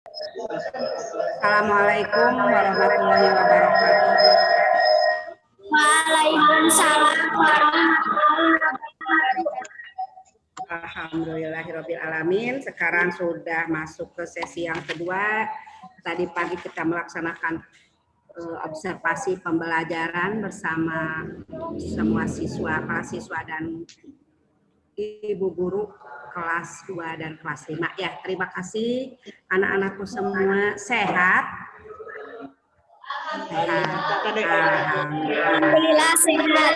Assalamualaikum warahmatullahi wabarakatuh. Waalaikumsalam warahmatullahi wabarakatuh. Alhamdulillahirabbil alamin. Sekarang sudah masuk ke sesi yang kedua. Tadi pagi kita melaksanakan observasi pembelajaran bersama semua siswa, para siswa dan ibu guru kelas 2 dan kelas 5. Ya, terima kasih anak-anakku semua sehat. Alhamdulillah sehat.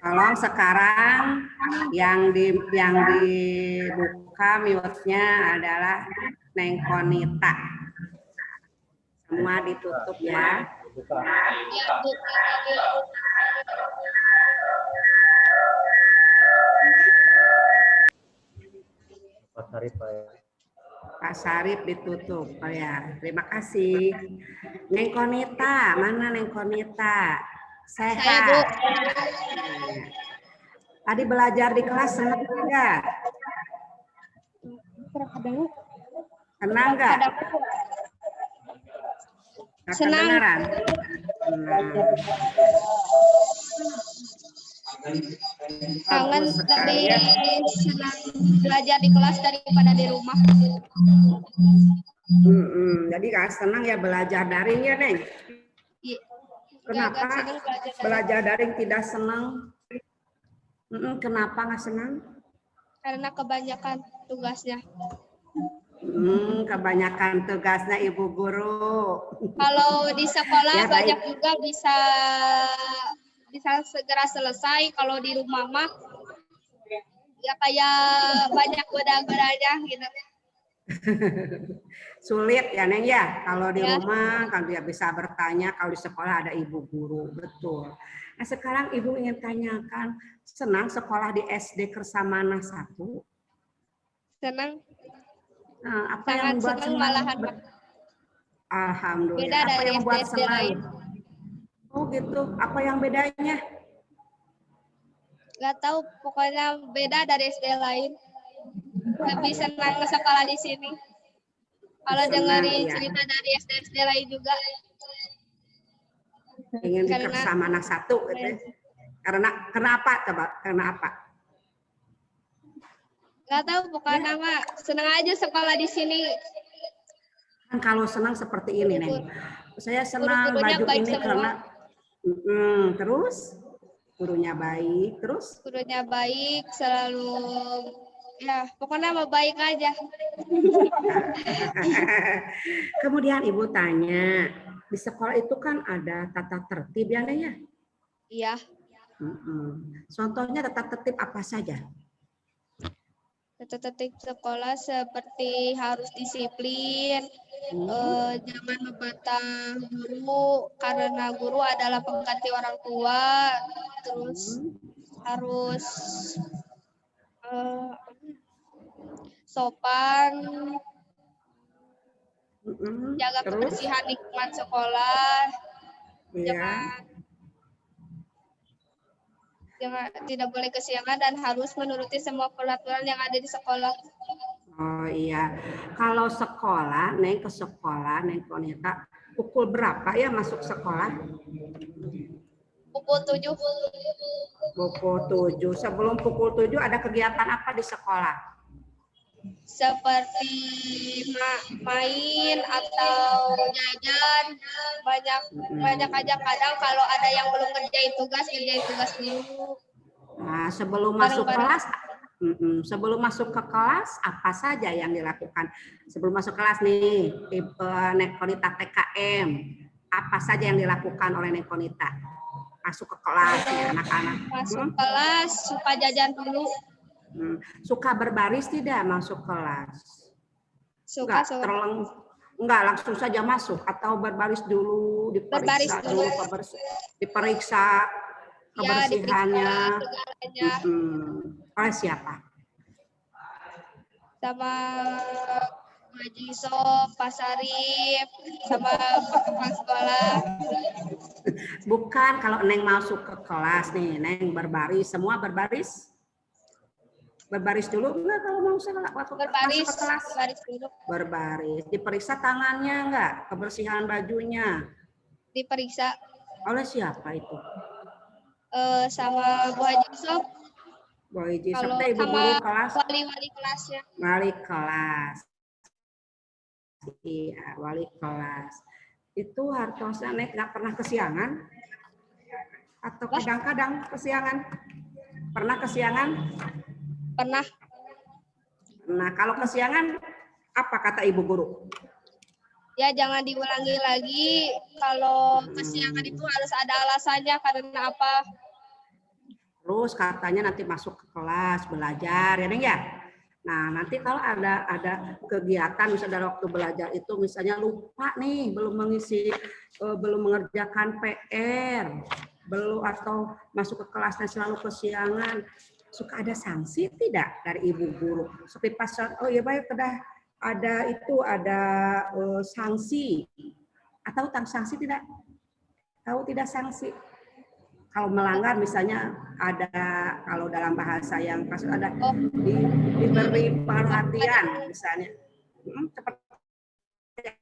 Tolong sekarang yang dibuka mute-nya adalah Neng Konita. Semua ditutup ya. Pak Sarip ditutup. Oh ya, terima kasih. Neng Konita, mana Neng Konita? Sehat. Saya, Bu. Tadi belajar di kelas senang enggak? Senang enggak? Senang. Kedengaran? Kangen lebih senang belajar di kelas daripada di rumah. Jadi Kak senang ya belajar daring ya, Neng? Kenapa belajar daring tidak senang? Kenapa nggak senang? Karena kebanyakan tugasnya. Kebanyakan tugasnya Ibu Guru. Kalau di sekolah Ya, banyak baik. juga bisa segera selesai. Kalau di rumah mah ya kayak banyak goda-godanya gitu. Sulit ya Neng ya, kalau di Ya. rumah kan dia bisa bertanya, kalau di sekolah ada ibu guru, betul. Nah sekarang Ibu ingin tanyakan, senang sekolah di SD Kersamana 1? Senang. Nah, apa yang Sangat membuat senang senang? malahan. Alhamdulillah. Beda Apa dari yang membuat SD senang? lain. Oh gitu, apa yang bedanya? Gak tahu, pokoknya beda dari SD lain. Lebih senang ke sekolah di sini. Kalau Senang, dengerin iya. cerita dari SD lain juga. Ingin di Karena- Kersamana 1 gitu ya. Karena kenapa coba? Karena apa? Gak tahu, pokoknya mah senang aja sekolah di sini. Kan kalau senang seperti ini Neng. Saya senang Guru-gurunya baju baik ini semua. karena terus gurunya baik, terus Gurunya baik, selalu ya pokoknya mah baik aja. kemudian Ibu tanya, di sekolah itu kan ada tata tertib ya Neng ya? Iya, Contohnya tata tertib apa saja? tetap sekolah seperti harus disiplin, jangan membantah guru karena guru adalah pengganti orang tua, terus harus sopan, jaga Terus? kebersihan lingkungan sekolah, Ya. jangan tidak boleh kesiangan dan harus menuruti semua peraturan yang ada di sekolah. Oh iya, kalau sekolah, Neng ke sekolah, Neng Konita, pukul berapa ya masuk sekolah? Pukul 7. Pukul 7. Sebelum pukul 7 ada kegiatan apa di sekolah? Seperti main atau jajan, banyak aja. Kadang kalau ada yang belum ngerjain tugas dulu. Nah, sebelum masuk Bareng-bareng. kelas, sebelum masuk ke kelas apa saja yang dilakukan? Sebelum masuk kelas nih, Neng Konita TKM, apa saja yang dilakukan oleh Neng Konita? Masuk ke kelas ya anak-anak. Masuk kelas, suka jajan dulu. Suka berbaris tidak masuk kelas? Suka. Enggak langsung saja masuk atau berbaris dulu, diperiksa dulu, diperiksa kebersihannya. Ya, Oleh siapa? sama Haji Sob, Pak Sarip, sama kepala sekolah. Bukan, kalau Neng masuk ke kelas nih, Neng berbaris, semua berbaris? Berbaris dulu enggak kalau mau waktu Berbaris, masuk ke kelas? berbaris dulu. Berbaris. Diperiksa tangannya enggak? Kebersihan bajunya. Diperiksa Oleh siapa itu? sama Bu Haji Sob. Bu Haji Sob Kalau teh ibu sama guru kelas. wali-wali kelasnya. Wali kelas. Iya, wali kelas. Itu hartosnya Nek nggak pernah kesiangan? Atau kadang-kadang kesiangan? Pernah kesiangan? Pernah. Nah, kalau kesiangan, apa kata ibu guru? Ya jangan diulangi lagi. Kalau kesiangan itu harus ada alasannya karena apa? Terus katanya nanti masuk ke kelas belajar, ya Neng ya. Nah, nanti kalau ada kegiatan misalnya dalam waktu belajar itu misalnya lupa nih, belum mengerjakan PR, belum atau masuk ke kelasnya selalu kesiangan, suka ada sanksi tidak dari ibu guru? Seperti pas oh ya baik ada sanksi atau sanksi tidak? Tahu tidak sanksi? Kalau melanggar misalnya ada kalau dalam bahasa yang kasus ada diberi perhatian misalnya seperti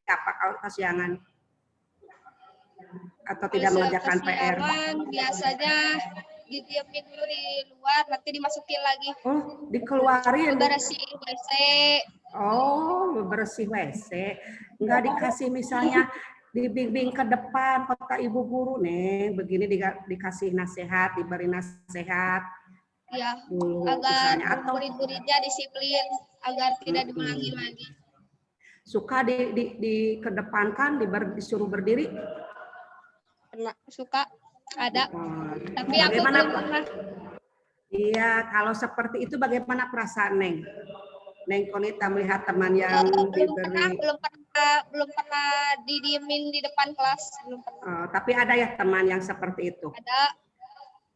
apa kalau kesiangan atau tidak mengerjakan PR? Biasanya didiemin dulu di luar, nanti dimasukin lagi. Oh, dikeluarin. Bersih WC. Oh, bersih WC. Enggak dikasih misalnya dibimbing ke depan kata ibu guru Neng, begini dikasih nasihat, diberi nasihat. Ya, dulu, agar misalnya, atau murid-muridnya disiplin agar tidak diulangi lagi. Suka dikedepankan, disuruh berdiri? Suka, ada. Tapi bagaimana, aku belum pernah. Iya, kalau seperti itu bagaimana perasaan Neng? Neng Konita melihat teman yang diberi. Belum pernah didiemin di depan kelas, belum pernah. Tapi ada ya teman yang seperti itu? Ada.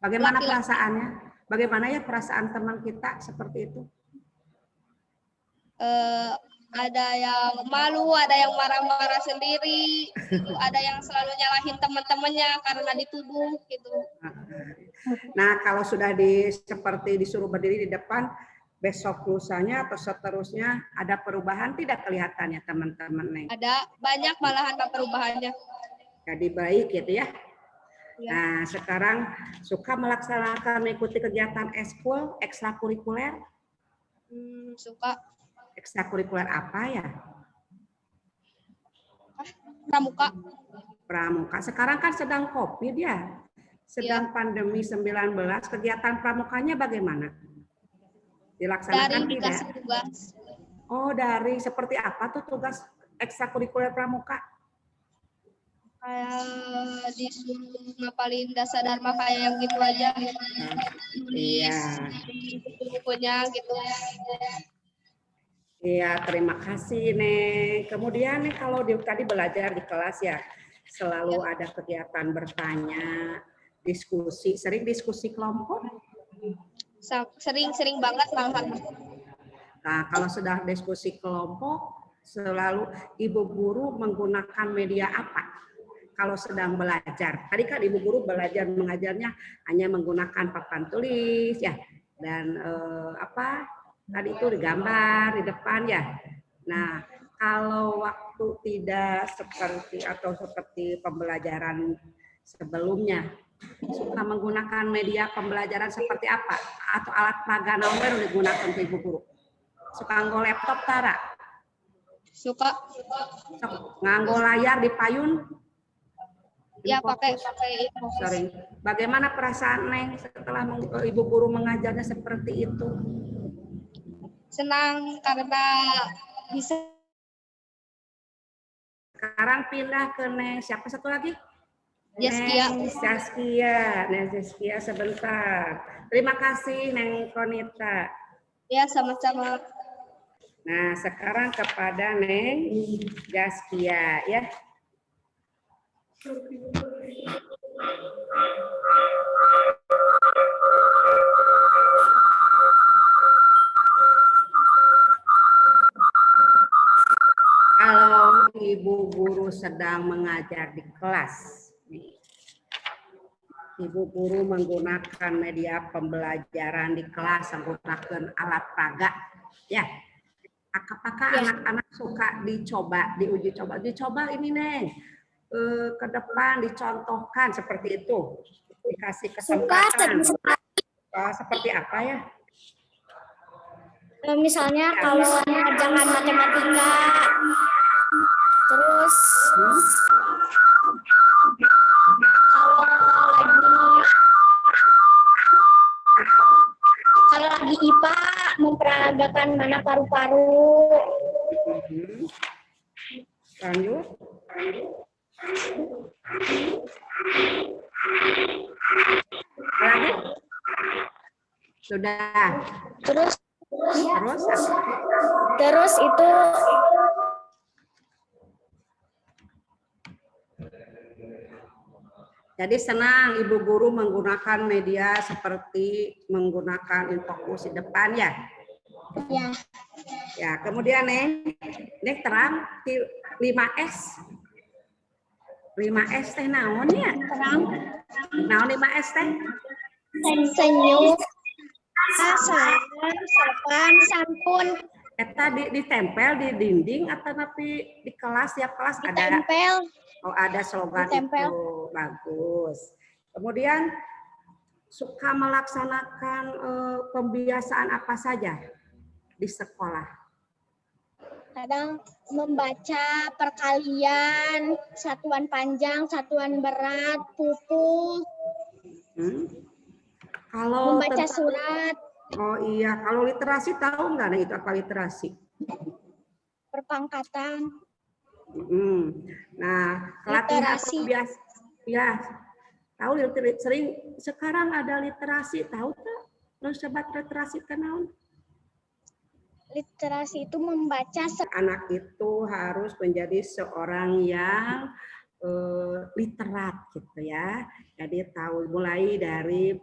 Bagaimana perasaannya? Bagaimana ya perasaan teman kita seperti itu? Ada yang malu, ada yang marah-marah sendiri, gitu. Ada yang selalu nyalahin teman-temannya karena dituduh, gitu. Nah, kalau sudah seperti disuruh berdiri di depan, besok lusanya atau seterusnya ada perubahan tidak kelihatannya teman-teman Neng? Ada, banyak malahan perubahannya. Jadi baik gitu ya. Ya. Nah, sekarang suka melaksanakan mengikuti kegiatan eskul, ekstrakurikuler? Suka. Ekstrakurikuler apa ya? Pramuka. Pramuka. Sekarang kan sedang COVID ya. Sedang pandemi 19. Kegiatan pramukanya bagaimana? Dilaksanakan dari tidak? Tugas. Oh, dari seperti apa tuh tugas ekstrakurikuler pramuka? Kayak disuruh ngapalin dasar dharma kayak yang gitu aja. Iya. Bukunya gitu. Iya, terima kasih Neng. Kemudian nih kalau tadi belajar di kelas ya, selalu ada kegiatan bertanya, diskusi, sering diskusi kelompok? Sering banget malah. Nah, kalau sudah diskusi kelompok, selalu ibu guru menggunakan media apa? Kalau sedang belajar, tadi kan ibu guru belajar mengajarnya hanya menggunakan papan tulis ya, dan tadi itu digambar di depan ya. Nah, kalau waktu tidak seperti pembelajaran sebelumnya, suka menggunakan media pembelajaran seperti apa? Atau alat peraga nomor digunakan untuk ibu guru? Suka nganggo laptop Tara? Suka. Nganggo layar di payun? Ya, pakai itu. Sering. Bagaimana perasaan Neng setelah ibu guru mengajarnya seperti itu? Senang karena bisa. Sekarang pindah ke Neng siapa satu lagi? Zaskia. Neng Zaskia sebentar. Terima kasih Neng Konita. Ya, sama-sama. Nah, sekarang kepada Neng Zaskia ya. Kalau ibu guru sedang mengajar di kelas, Ibu guru menggunakan media pembelajaran di kelas menggunakan alat peraga. Ya, apakah anak-anak suka diuji coba ini Neng, ke depan dicontohkan seperti itu, dikasih kesempatan. Seperti apa ya? Misalnya kalau mengerjakan matematika, terus kalau lagi IPA memperagakan mana paru-paru. Lanjut. Lagi? Sudah. Terus itu jadi senang Ibu guru menggunakan media seperti menggunakan infokus di depan ya. ya. Ya, kemudian Neng terang 5S. 5S teh naon ya? Terang. Naon 5S teh? Senyum, sopan, santun. Eta ditempel di dinding atau tapi di kelas, tiap kelas ada? Ditempel. Oh, ada slogan Ditempel. itu. Bagus. Kemudian suka melaksanakan pembiasaan apa saja di sekolah? Kadang membaca perkalian, satuan panjang, satuan berat, pupuk. Kalau membaca surat. Oh iya, kalau literasi tahu nggak nih itu apa literasi? Perpangkatan. Nah, latihan biasa ya. Tahu sering sekarang ada literasi, tahu tak? Terus sobat literasi kenal? Literasi itu membaca. Anak itu harus menjadi seorang yang literat gitu ya. Jadi tahu mulai dari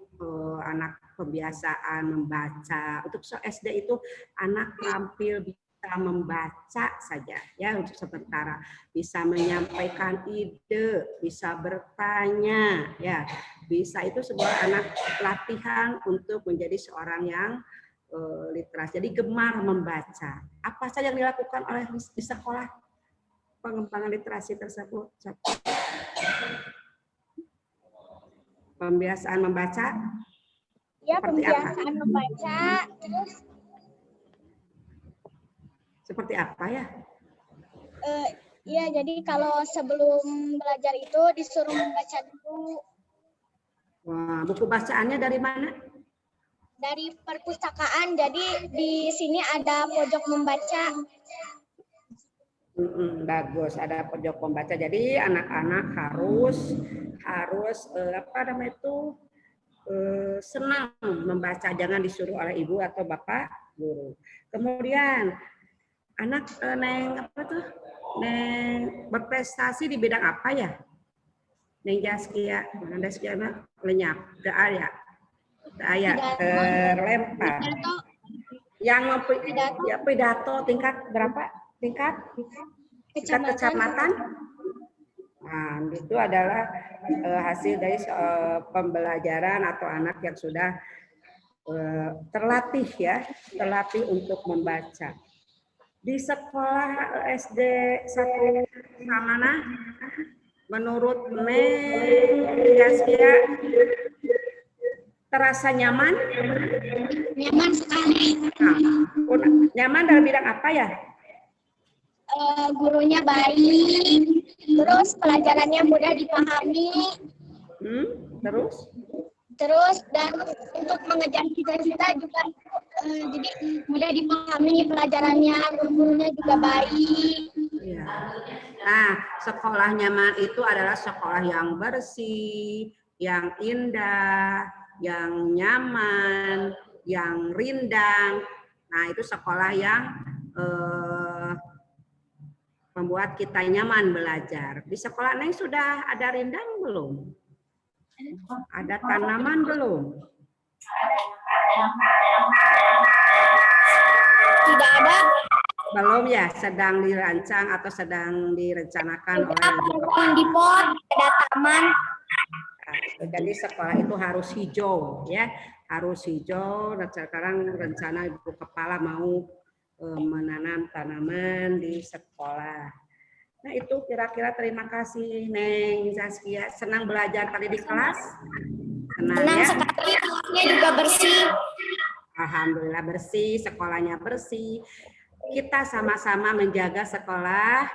anak pembiasaan membaca. Untuk SD itu anak terampil bisa membaca saja ya untuk sementara, bisa menyampaikan ide, bisa bertanya ya. Bisa itu sebuah anak latihan untuk menjadi seorang yang literasi. Jadi gemar membaca. Apa saja yang dilakukan oleh di sekolah pengembangan literasi tersebut? Pembiasaan membaca? Ya, seperti pembiasaan apa? membaca. Terus seperti apa ya? Ya, jadi kalau sebelum belajar itu disuruh membaca dulu. Wah, buku bacaannya dari mana? Dari perpustakaan. Jadi di sini ada pojok membaca. Bagus, ada pojok membaca. Jadi anak-anak harus apa namanya itu senang membaca, jangan disuruh oleh ibu atau bapak guru. Kemudian anak Neng berprestasi di bidang apa ya? Neng Jaskia, lenyap, ya, terlempar. Yang pidato tingkat berapa? Tingkat kecamatan. Nah, itu adalah hasil dari pembelajaran atau anak yang sudah terlatih untuk membaca. Di sekolah SD 1 mana? Menurut Neng Jaskia terasa nyaman? Nyaman sekali. Nah, nyaman dalam bidang apa ya? Gurunya baik, terus pelajarannya mudah dipahami. Terus dan untuk mengejar cita-cita juga jadi mudah dipahami pelajarannya, gurunya juga baik. Ya. Nah, sekolah nyaman itu adalah sekolah yang bersih, yang indah, yang nyaman, yang rindang. Nah, itu sekolah yang membuat kita nyaman belajar. Di sekolah Neng sudah ada rindang belum? Ada tanaman belum? Tidak ada. Belum ya, sedang dirancang atau sedang direncanakan oleh di pot, ada taman. Jadi sekolah itu harus hijau ya, harus hijau. Dan sekarang rencana Ibu Kepala mau menanam tanaman di sekolah. Nah itu kira-kira. Terima kasih Neng Zaskia. Senang belajar tadi di kelas? Senang ya? sekali, kelasnya juga bersih. Alhamdulillah bersih, sekolahnya bersih. Kita sama-sama menjaga sekolah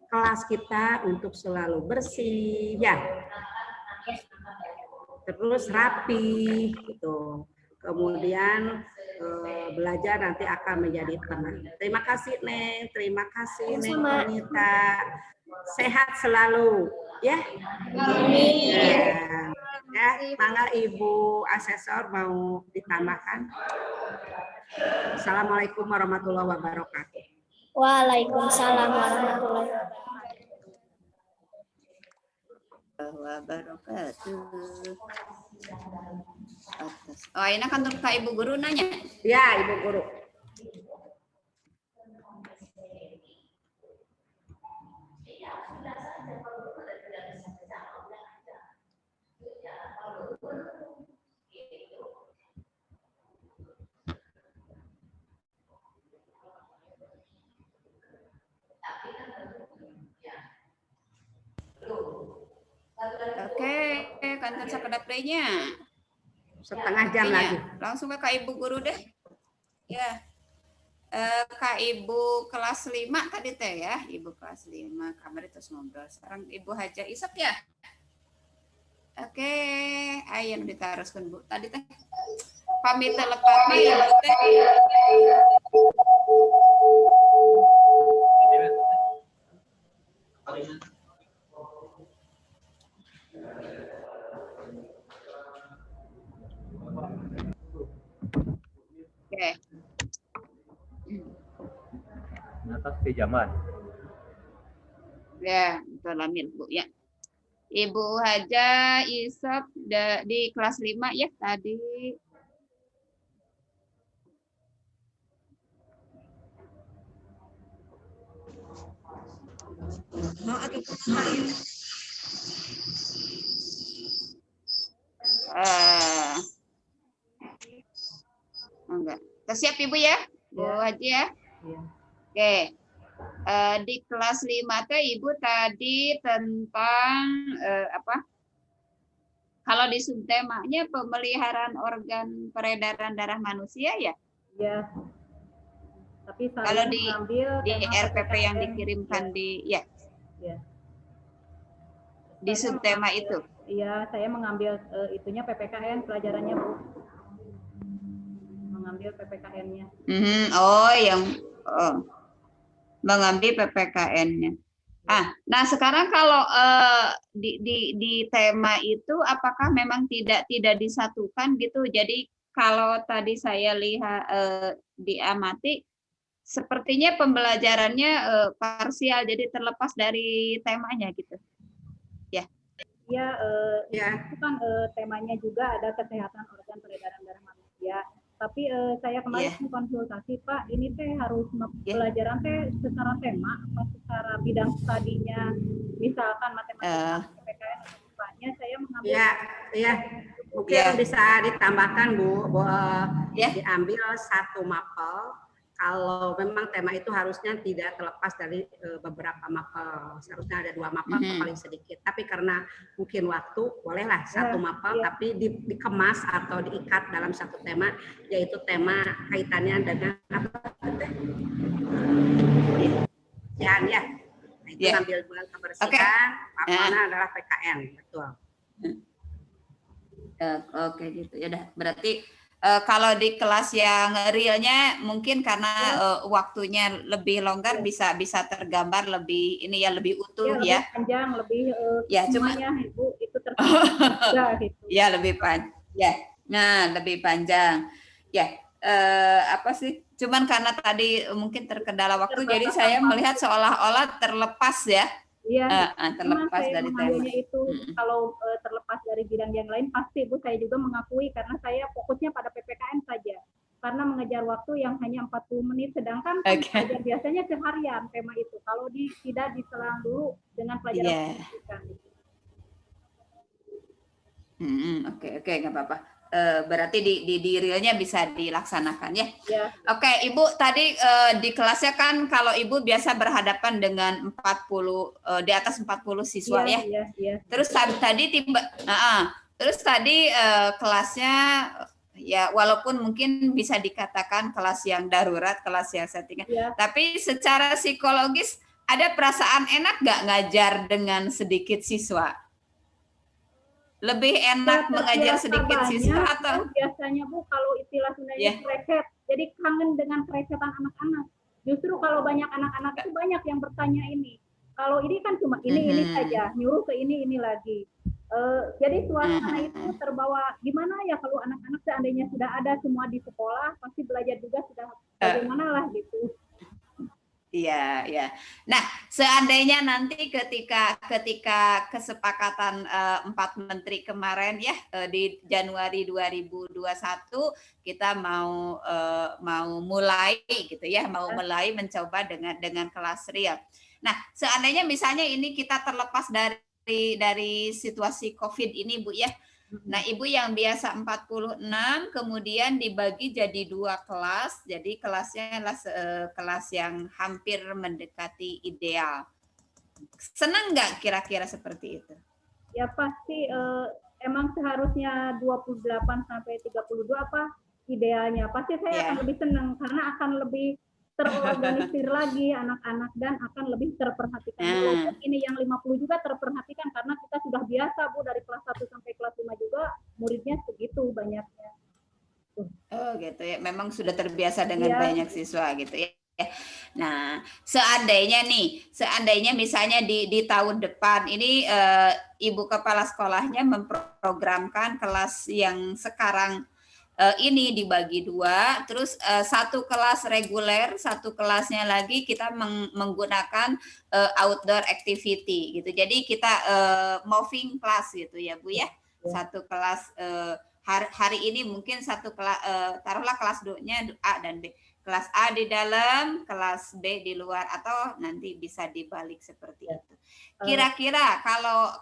kelas kita untuk selalu bersih ya. Terus rapi gitu. Kemudian belajar nanti akan menjadi tenang. Terima kasih Neng, terima kasih Neng Konita. Sehat selalu ya. Amin. Ya, mangga Ibu Asesor mau ditambahkan. Assalamualaikum warahmatullahi wabarakatuh. Waalaikumsalam warahmatullahi wabarakatuh. Oh, ini kan untuk Kak Ibu Guru nanya. Ya, Ibu Guru. Oke, kantor sekretarnya. Setengah jam lagi. Langsung ke Kak Ibu Guru deh. Ya. Kak Ibu kelas 5 tadi teh ya. Ibu kelas 5 kamar itu ngobrol. Sekarang Ibu Haja Isap ya. Oke, ayo diteruskan Bu. Tadi teh pamit telepati Ibu teh. Oke. Atas pinjaman. Ya, salamin Bu ya. Ibu Haja Isap di kelas 5 ya tadi. Enggak. Siap Ibu ya? Bu Haji ya? Ya. Oke. Di kelas 5 teh Ibu tadi tentang apa? Kalau di subtemanya pemeliharaan organ peredaran darah manusia ya? Ya. Tapi saya Kalau di tema RPP yang PPKN, dikirimkan ya. ya. Ya. Di Saya subtema mengambil- itu. Iya, saya mengambil itunya PPKN pelajarannya Bu. Mengambil PPKN-nya. Oh, yang mengambil PPKN-nya. Nah sekarang kalau di tema itu apakah memang tidak disatukan gitu? Jadi kalau tadi saya lihat diamati, sepertinya pembelajarannya parsial, jadi terlepas dari temanya gitu. Iya, Ya. itu kan temanya juga ada kesehatan organ peredaran darah manusia. Tapi saya kemarin konsultasi Pak, ini teh harus pelajaran teh secara tema atau secara bidang studinya, misalkan matematika, PPKN atau IPA-nya saya mengambil. Ya. Mungkin bisa ditambahkan Bu, diambil satu mapel. Kalau memang tema itu harusnya tidak terlepas dari beberapa mapel, seharusnya ada 2 mapel paling sedikit. Tapi karena mungkin waktu, bolehlah satu mapel, tapi dikemas atau diikat dalam satu tema, yaitu tema kaitannya dengan apa? Ya. Nah, itu ngambil bulan kebersihan, mapelnya adalah PKN, betul. Oke gitu ya udah. Berarti kalau di kelas yang realnya mungkin karena waktunya lebih longgar bisa tergambar lebih ini ya, lebih utuh lebih ya. Panjang, lebih semuanya Ibu itu terpisah gitu. Ya lebih panjang. Ya. Nah, lebih panjang. Ya, apa sih? Cuman karena tadi mungkin terkendala waktu jadi saya melihat seolah-olah terlepas ya. Iya, terlepas dari tema. Itu kalau terlepas dari bidang yang lain pasti Bu saya juga mengakui karena saya fokusnya pada PPKN saja. Karena mengejar waktu yang hanya 40 menit sedangkan pelajar biasanya seharian tema itu. Kalau tidak diselang dulu dengan pelajaran pendidikan. Oke, nggak apa-apa. Berarti di realnya bisa dilaksanakan ya. Ya. Oke, Ibu tadi di kelasnya kan kalau Ibu biasa berhadapan dengan 40 di atas 40 siswa ya. Iya. Terus tadi kelasnya ya walaupun mungkin bisa dikatakan kelas yang darurat, kelas yang settingan, tapi secara psikologis ada perasaan enak nggak ngajar dengan sedikit siswa? Lebih enak mengajar sedikit siswa atau biasanya Bu kalau istilah Sundanya kreset, jadi kangen dengan kresetan anak-anak. Justru kalau banyak anak-anak itu banyak yang bertanya ini. Kalau ini kan cuma ini saja, nyuruh ke ini lagi. Jadi suasana itu terbawa gimana ya kalau anak-anak seandainya sudah ada semua di sekolah pasti belajar juga sudah bagaimana lah gitu. Iya. Nah, seandainya nanti ketika kesepakatan 4 menteri kemarin ya di Januari 2021 kita mau mulai gitu ya, mulai mencoba dengan kelas real. Nah, seandainya misalnya ini kita terlepas dari situasi COVID ini, Bu ya. Nah, Ibu yang biasa 46 kemudian dibagi jadi 2 kelas. Jadi kelasnya adalah kelas yang hampir mendekati ideal. Senang nggak kira-kira seperti itu? Ya pasti emang seharusnya 28 sampai 32 apa idealnya. Pasti saya akan lebih senang karena akan lebih terorganisir lagi anak-anak dan akan lebih terperhatikan. Walaupun ini yang 50 juga terperhatikan karena kita sudah biasa Bu dari kelas 1 sampai kelas 5 juga muridnya segitu banyaknya. Oh gitu ya, memang sudah terbiasa dengan banyak siswa gitu ya. Nah, seandainya misalnya di tahun depan ini Ibu Kepala Sekolahnya memprogramkan kelas yang sekarang ini dibagi 2, terus 1 kelas reguler, 1 kelasnya lagi kita menggunakan outdoor activity gitu. Jadi kita moving class gitu ya Bu ya. 1 kelas hari ini mungkin 1 kelas taruhlah kelas A dan B. Kelas A di dalam, kelas B di luar atau nanti bisa dibalik seperti itu. Kira-kira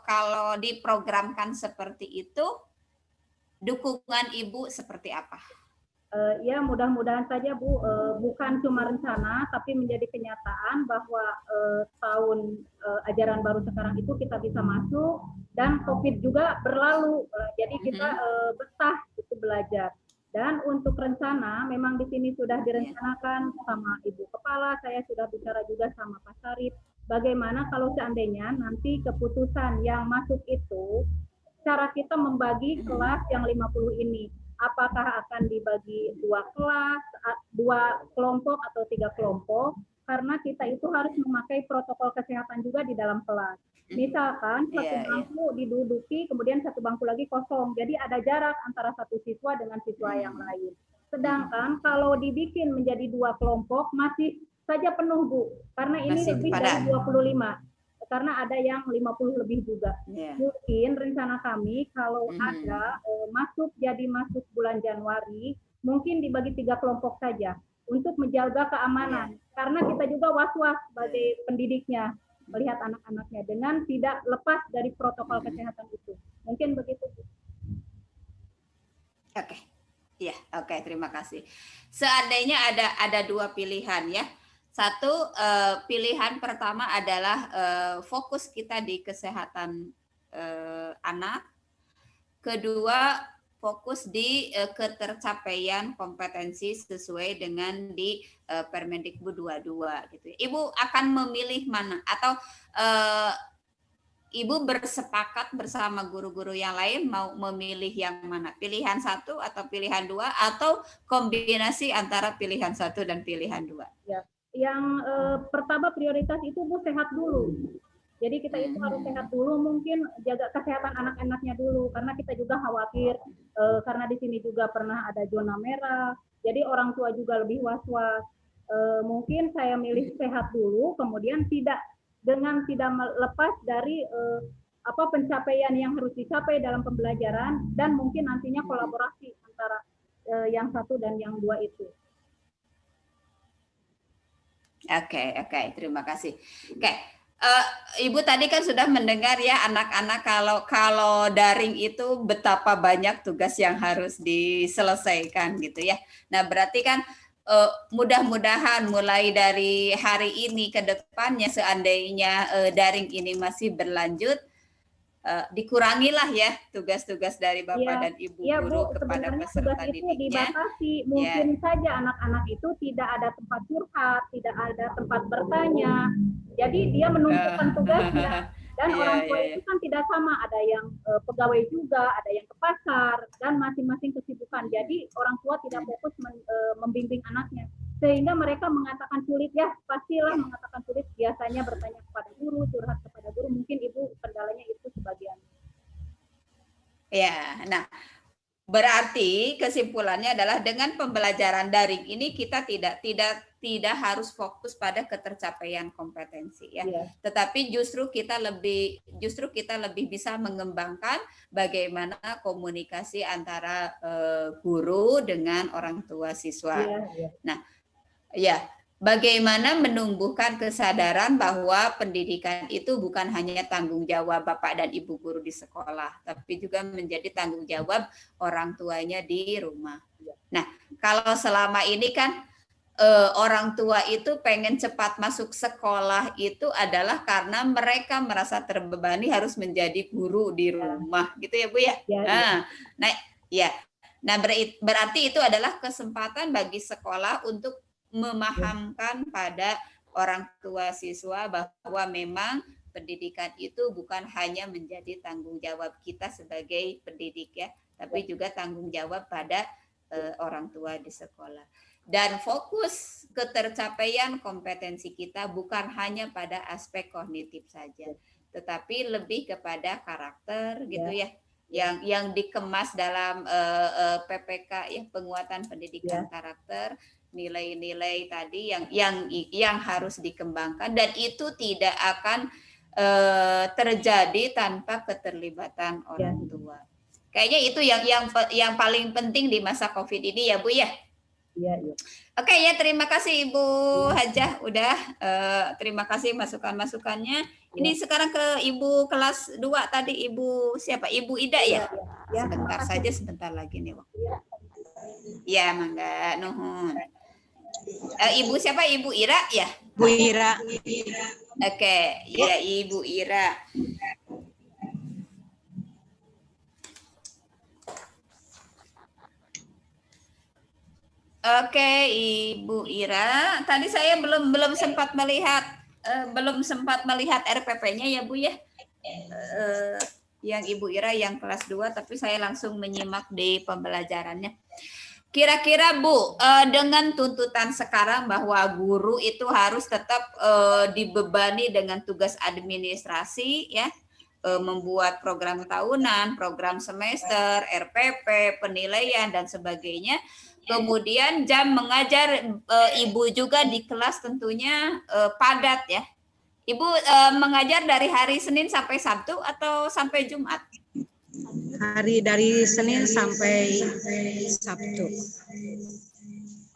kalau diprogramkan seperti itu dukungan Ibu seperti apa? Ya mudah-mudahan saja Bu, bukan cuma rencana tapi menjadi kenyataan bahwa tahun ajaran baru sekarang itu kita bisa masuk dan COVID juga berlalu, jadi kita betah itu belajar. Dan untuk rencana memang di sini sudah direncanakan sama Ibu Kepala, saya sudah bicara juga sama Pak Sarip, bagaimana kalau seandainya nanti keputusan yang masuk itu cara kita membagi kelas yang 50 ini, apakah akan dibagi 2 kelas, 2 kelompok atau 3 kelompok, karena kita itu harus memakai protokol kesehatan juga di dalam kelas. Misalkan 1 bangku diduduki, kemudian 1 bangku lagi kosong, jadi ada jarak antara 1 siswa dengan siswa yang lain. Sedangkan kalau dibikin menjadi 2 kelompok, masih saja penuh Bu, karena ini lebih dari 25. Karena ada yang 50 lebih juga. Mungkin rencana kami kalau ada masuk bulan Januari, mungkin dibagi 3 kelompok saja untuk menjaga keamanan. Karena kita juga was-was sebagai pendidiknya melihat anak-anaknya dengan tidak lepas dari protokol kesehatan itu. Mungkin begitu. Oke. Iya, oke, terima kasih. Seandainya ada 2 pilihan ya. 1 pilihan pertama adalah fokus kita di kesehatan anak. Kedua, fokus di ketercapaian kompetensi sesuai dengan di Permendikbud 22 gitu. Ibu akan memilih mana atau Ibu bersepakat bersama guru-guru yang lain mau memilih yang mana? Pilihan 1 atau pilihan 2 atau kombinasi antara pilihan 1 dan pilihan 2? Ya. Yang pertama prioritas itu Bu sehat dulu. Jadi kita itu harus sehat dulu, mungkin jaga kesehatan anak-anaknya dulu karena kita juga khawatir karena di sini juga pernah ada zona merah. Jadi orang tua juga lebih was-was. Mungkin saya milih sehat dulu, kemudian tidak lepas dari pencapaian yang harus dicapai dalam pembelajaran dan mungkin nantinya kolaborasi antara yang 1 dan yang 2 itu. Oke, terima kasih. Oke, Ibu tadi kan sudah mendengar ya anak-anak kalau daring itu betapa banyak tugas yang harus diselesaikan gitu ya. Nah berarti kan mudah-mudahan mulai dari hari ini ke depannya seandainya daring ini masih berlanjut, dikurangilah ya tugas-tugas dari Bapak dan Ibu guru Bu, kepada sebenarnya peserta tugas itu didiknya. dibatasi. Mungkin saja anak-anak itu tidak ada tempat curhat, tidak ada tempat bertanya. Jadi dia menumpukan tugasnya. Dan orang tua itu kan tidak sama, ada yang pegawai juga, ada yang ke pasar, dan masing-masing kesibukan. Jadi orang tua tidak fokus membimbing anaknya. Sehingga mereka mengatakan sulit, ya pastilah mengatakan sulit, biasanya bertanya kepada guru, curhat kepada guru, mungkin Ibu kendalanya itu sebagian. Ya, nah berarti kesimpulannya adalah dengan pembelajaran daring ini kita tidak harus fokus pada ketercapaian kompetensi ya. Tetapi justru kita lebih bisa mengembangkan bagaimana komunikasi antara guru dengan orang tua siswa. Nah, ya, bagaimana menumbuhkan kesadaran bahwa pendidikan itu bukan hanya tanggung jawab Bapak dan Ibu guru di sekolah, tapi juga menjadi tanggung jawab orang tuanya di rumah. Nah, kalau selama ini kan orang tua itu pengen cepat masuk sekolah itu adalah karena mereka merasa terbebani harus menjadi guru di rumah, gitu ya Bu ya. Nah, berarti itu adalah kesempatan bagi sekolah untuk memahamkan pada orang tua siswa bahwa memang pendidikan itu bukan hanya menjadi tanggung jawab kita sebagai pendidik ya, tapi juga tanggung jawab pada orang tua di sekolah. Dan fokus ketercapaian kompetensi kita bukan hanya pada aspek kognitif saja, tetapi lebih kepada karakter gitu ya, yang dikemas dalam PPK ya, penguatan pendidikan karakter, nilai-nilai tadi yang harus dikembangkan, dan itu tidak akan terjadi tanpa keterlibatan orang tua. Kayaknya itu yang paling penting di masa COVID ini ya Bu ya. Iya. Oke ya, terima kasih Ibu Hajah udah terima kasih masukan-masukannya. Ini sekarang ke Ibu kelas 2 tadi, Ibu siapa? Ibu Ida ya? Sebentar saja, sebentar lagi nih waktu. Ya, mangga nuhun. Ibu siapa? Ibu Ira ya? Bu Ira. Oke, ya Ibu Ira. Oke, Ibu Ira. Tadi saya belum sempat melihat RPP-nya ya Bu ya. Yang Ibu Ira yang kelas 2, tapi saya langsung menyimak di pembelajarannya. Kira-kira Bu, dengan tuntutan sekarang bahwa guru itu harus tetap dibebani dengan tugas administrasi ya, membuat program tahunan, program semester, RPP, penilaian dan sebagainya. Kemudian jam mengajar Ibu juga di kelas tentunya padat ya. Ibu mengajar dari hari Senin sampai Sabtu atau sampai Jumat? Hari dari Senin sampai Sabtu.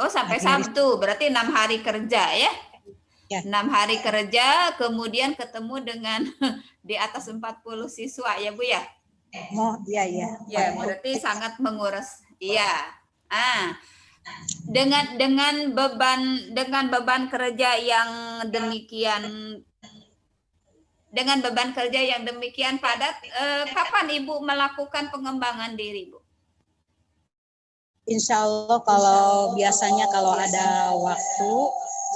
Oh, sampai Sabtu, berarti 6 hari kerja ya? 6 hari kerja, kemudian ketemu dengan di atas 40 siswa ya Bu ya? Oh iya. Ya, berarti sangat menguras. Iya. Dengan beban kerja yang demikian padat, kapan Ibu melakukan pengembangan diri, Bu? Insya Allah biasanya kalau ada waktu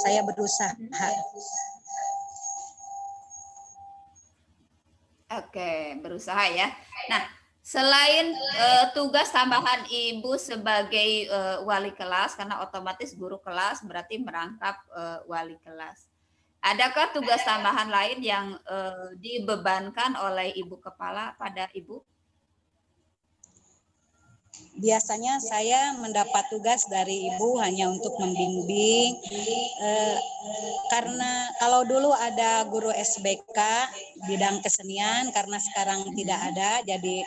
saya berusaha. Oke, berusaha ya. Nah, selain tugas tambahan Ibu sebagai wali kelas, karena otomatis guru kelas berarti merangkap wali kelas. Adakah tugas tambahan lain yang dibebankan oleh Ibu Kepala pada Ibu? Biasanya saya mendapat tugas dari Ibu hanya untuk membimbing, karena kalau dulu ada guru SBK bidang kesenian, karena sekarang tidak ada, jadi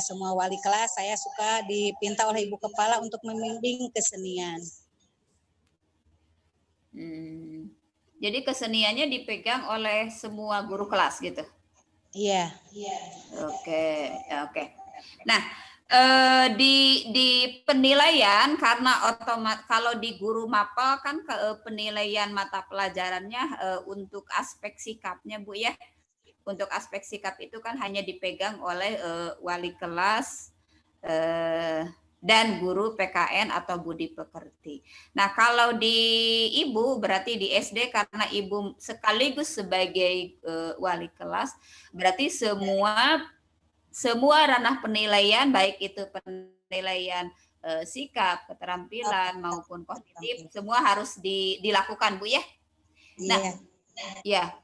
semua wali kelas saya suka dipinta oleh Ibu Kepala untuk membimbing kesenian. Jadi keseniannya dipegang oleh semua guru kelas gitu. Iya. Oke, oke. Nah, di penilaian karena kalau di guru mapel kan penilaian mata pelajarannya untuk aspek sikapnya Bu ya. Untuk aspek sikap itu kan hanya dipegang oleh wali kelas dan guru PKN atau budi pekerti. Nah, kalau di Ibu berarti di SD karena Ibu sekaligus sebagai wali kelas, berarti semua ranah penilaian baik itu penilaian sikap, keterampilan maupun kognitif semua harus dilakukan Bu ya. Nah, ya.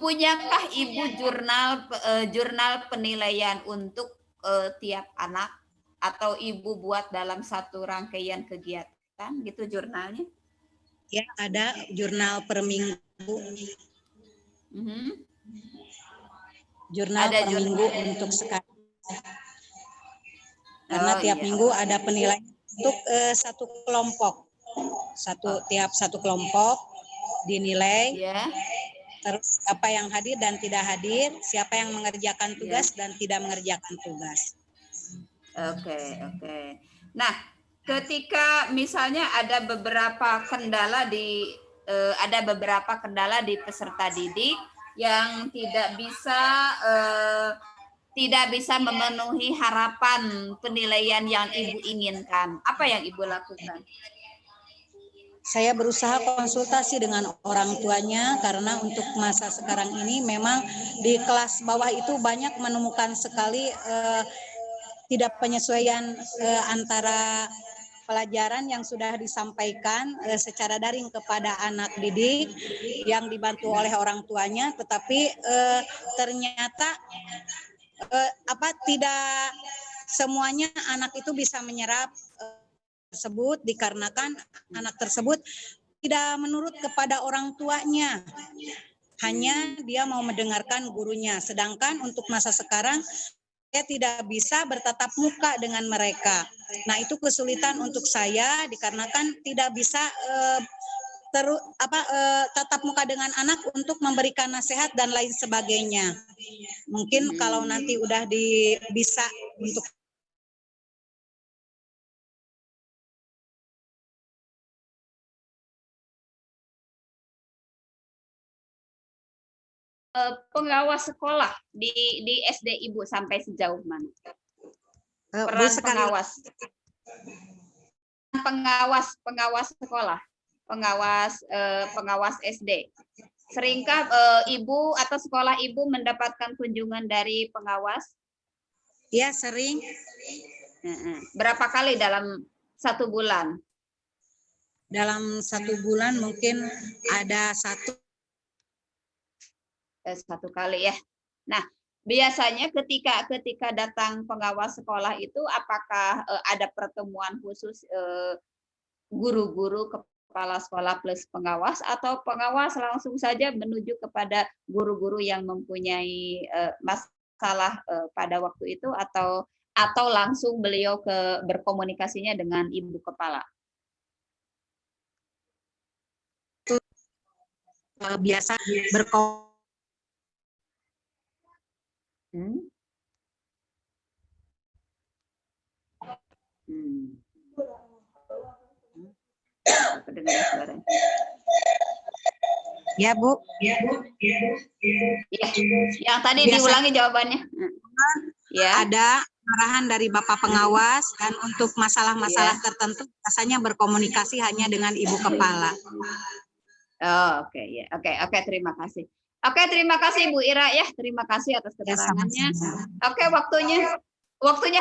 Punyakah Ibu jurnal penilaian untuk tiap anak atau Ibu buat dalam satu rangkaian kegiatan gitu jurnalnya? Ya, ada jurnal per minggu. Jurnal Ada per minggu untuk sekarang. Karena tiap minggu ada penilaian untuk satu kelompok. Tiap satu kelompok dinilai. Ya. Terus siapa yang hadir dan tidak hadir, siapa yang mengerjakan tugas dan tidak mengerjakan tugas. Oke. Nah, ketika misalnya ada beberapa kendala di peserta didik yang tidak bisa memenuhi harapan penilaian yang Ibu inginkan, apa yang Ibu lakukan? Saya berusaha konsultasi dengan orang tuanya karena untuk masa sekarang ini memang di kelas bawah itu banyak menemukan sekali tidak penyesuaian antara pelajaran yang sudah disampaikan secara daring kepada anak didik yang dibantu oleh orang tuanya, tetapi ternyata tidak semuanya anak itu bisa menyerap tersebut dikarenakan anak tersebut tidak menurut kepada orang tuanya, hanya dia mau mendengarkan gurunya. Sedangkan untuk masa sekarang saya tidak bisa bertatap muka dengan mereka. Nah, itu kesulitan untuk saya dikarenakan tidak bisa tatap muka dengan anak untuk memberikan nasihat dan lain sebagainya. Mungkin kalau nanti udah bisa untuk pengawas sekolah di SD Ibu sampai sejauh mana? Peran pengawas sekolah, pengawas SD. Seringkah Ibu atau sekolah Ibu mendapatkan kunjungan dari pengawas? Ya, sering. Berapa kali dalam 1 bulan? Dalam 1 bulan mungkin ada 1 kali ya. Nah, biasanya ketika datang pengawas sekolah itu apakah ada pertemuan khusus guru-guru kepala sekolah plus pengawas atau pengawas langsung saja menuju kepada guru-guru yang mempunyai masalah pada waktu itu atau langsung beliau berkomunikasinya dengan ibu kepala? Biasa Ya, Bu. Ya, yang tadi diulangi jawabannya. Ya. Ada arahan dari Bapak pengawas dan untuk masalah-masalah tertentu biasanya berkomunikasi hanya dengan Ibu kepala. Oh, oke, terima kasih. Oke, terima kasih Bu Ira ya. Terima kasih atas keterangannya. Oke, waktunya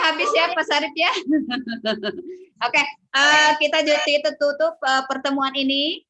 habis ya Pak Sarip ya. Oke, kita tutup pertemuan ini.